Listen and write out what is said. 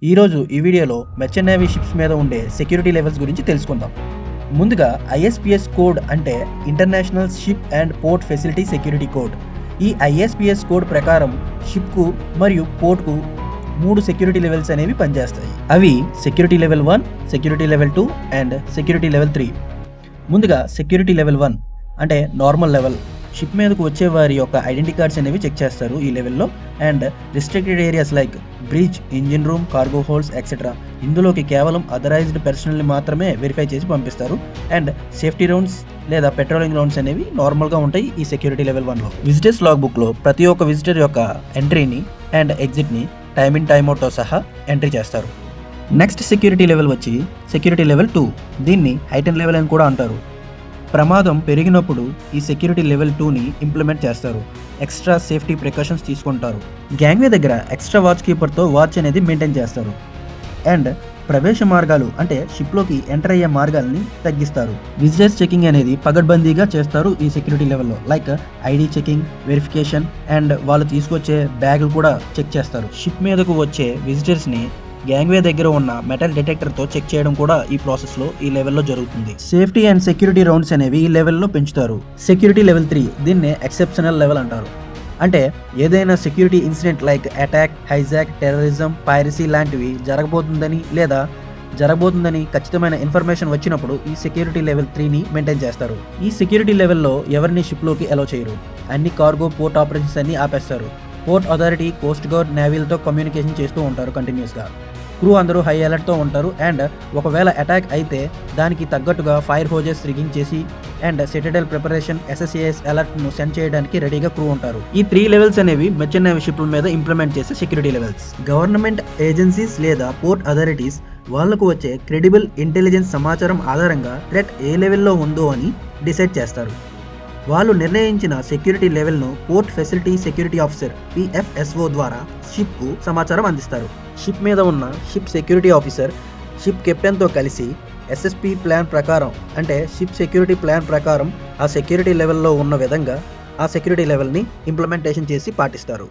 ఈరోజు ఈ వీడియోలో మెర్చెంట్ నేవీ షిప్స్ మీద ఉండే సెక్యూరిటీ లెవెల్స్ గురించి తెలుసుకుందాం. ముందుగా ISPS కోడ్ అంటే international ship and port facility security code. ఈ ISPS కోడ్ ప్రకారం షిప్కు మరియు పోర్ట్కు 3 సెక్యూరిటీ లెవెల్స్ అనేవి పనిచేస్తాయి. అవి security level 1, security level 2 and security level 3. ముందుగా సెక్యూరిటీ లెవెల్ 1 అంటే నార్మల్ లెవెల్. షిప్ మీదకు వచ్చే వారి యొక్క ఐడెంటిటీ కార్డ్స్ అనేవి చెక్ చేస్తారు ఈ లెవెల్లో. And restricted areas like bridge, engine room, cargo holds etcetera ఇందులోకి కేవలం అథరైజ్డ్ పర్సనల్ని మాత్రమే వెరిఫై చేసి పంపిస్తారు. అండ్ సేఫ్టీ రౌండ్స్ లేదా పెట్రోలింగ్ రౌండ్స్ అనేవి నార్మల్గా ఉంటాయి ఈ సెక్యూరిటీ లెవెల్ 1లో. విజిటర్స్ లాగ్ బుక్లో ప్రతి ఒక్క విజిటర్ యొక్క ఎంట్రీని అండ్ ఎగ్జిట్ని టైమ్ ఇన్ టైమ్ అవుట్తో సహా ఎంట్రీ చేస్తారు. నెక్స్ట్ సెక్యూరిటీ లెవెల్ వచ్చి సెక్యూరిటీ లెవెల్ 2. దీన్ని హైటన్ లెవెల్ అని కూడా అంటారు. ప్రమాదం పెరిగినప్పుడు ఈ సెక్యూరిటీ లెవెల్ 2ని ఇంప్లిమెంట్ చేస్తారు. ఎక్స్ట్రా సేఫ్టీ ప్రికాషన్స్ తీసుకుంటారు. గ్యాంగ్వే దగ్గర ఎక్స్ట్రా వాచ్ కీపర్తో వాచ్ అనేది మెయింటైన్ చేస్తారు. అండ్ ప్రవేశ మార్గాలు అంటే షిప్లోకి ఎంటర్ అయ్యే మార్గాల్ని తగ్గిస్తారు. విజిటర్స్ చెకింగ్ అనేది పగడ్బందీగా చేస్తారు ఈ సెక్యూరిటీ లెవెల్లో. Like ID checking, verification and వాళ్ళు తీసుకొచ్చే బ్యాగులు కూడా చెక్ చేస్తారు. షిప్ మీదకు వచ్చే విజిటర్స్ని గ్యాంగ్వే దగ్గర ఉన్న మెటల్ డిటెక్టర్తో చెక్ చేయడం కూడా ఈ ప్రాసెస్లో ఈ లెవెల్లో జరుగుతుంది. సేఫ్టీ అండ్ సెక్యూరిటీ రౌండ్స్ అనేవి ఈ లెవెల్లో పెంచుతారు. సెక్యూరిటీ లెవెల్ 3 దీన్నే ఎక్సెప్షనల్ లెవెల్ అంటారు. అంటే ఏదైనా security incident like attack, hijack, terrorism, piracy లాంటివి జరగబోతుందని ఖచ్చితమైన ఇన్ఫర్మేషన్ వచ్చినప్పుడు ఈ సెక్యూరిటీ లెవెల్ 3ని మెయింటైన్ చేస్తారు. ఈ సెక్యూరిటీ లెవెల్లో ఎవరిని షిప్లోకి అలో చేయరు. అన్ని కార్గో, పోర్ట్ ఆపరేషన్స్ అన్ని ఆపేస్తారు. పోర్ట్ అథారిటీ, కోస్ట్ గార్డ్, నేవీలతో కమ్యూనికేషన్ చేస్తూ ఉంటారు కంటిన్యూస్గా. క్రూ అందరూ హై అలర్ట్తో ఉంటారు. అండ్ ఒకవేళ అటాక్ అయితే దానికి తగ్గట్టుగా ఫైర్ హోజెస్ రిగింగ్ చేసి అండ్ సిటడెల్ ప్రిపరేషన్, SSAS అలర్ట్ను సెండ్ చేయడానికి రెడీగా క్రూ ఉంటారు. ఈ 3 లెవెల్స్ అనేవి మెర్చెంట్ నేవీ షిప్ల మీద ఇంప్లిమెంట్ చేసే సెక్యూరిటీ లెవెల్స్. గవర్నమెంట్ ఏజెన్సీస్ లేదా పోర్ట్ అథారిటీస్ వాళ్లకు వచ్చే క్రెడిబుల్ ఇంటెలిజెన్స్ సమాచారం ఆధారంగా థ్రెట్ ఏ లెవెల్లో ఉందో అని డిసైడ్ చేస్తారు. వాళ్ళు నిర్ణయించిన సెక్యూరిటీ లెవెల్ను port facility security officer PFSO ద్వారా షిప్కు సమాచారం అందిస్తారు. షిప్ మీద ఉన్న షిప్ సెక్యూరిటీ ఆఫీసర్ షిప్ కెప్టెన్తో కలిసి SSP ప్లాన్ ప్రకారం అంటే షిప్ సెక్యూరిటీ ప్లాన్ ప్రకారం ఆ సెక్యూరిటీ లెవెల్లో ఉన్న విధంగా ఆ సెక్యూరిటీ లెవెల్ని ఇంప్లిమెంటేషన్ చేసి పాటిస్తారు.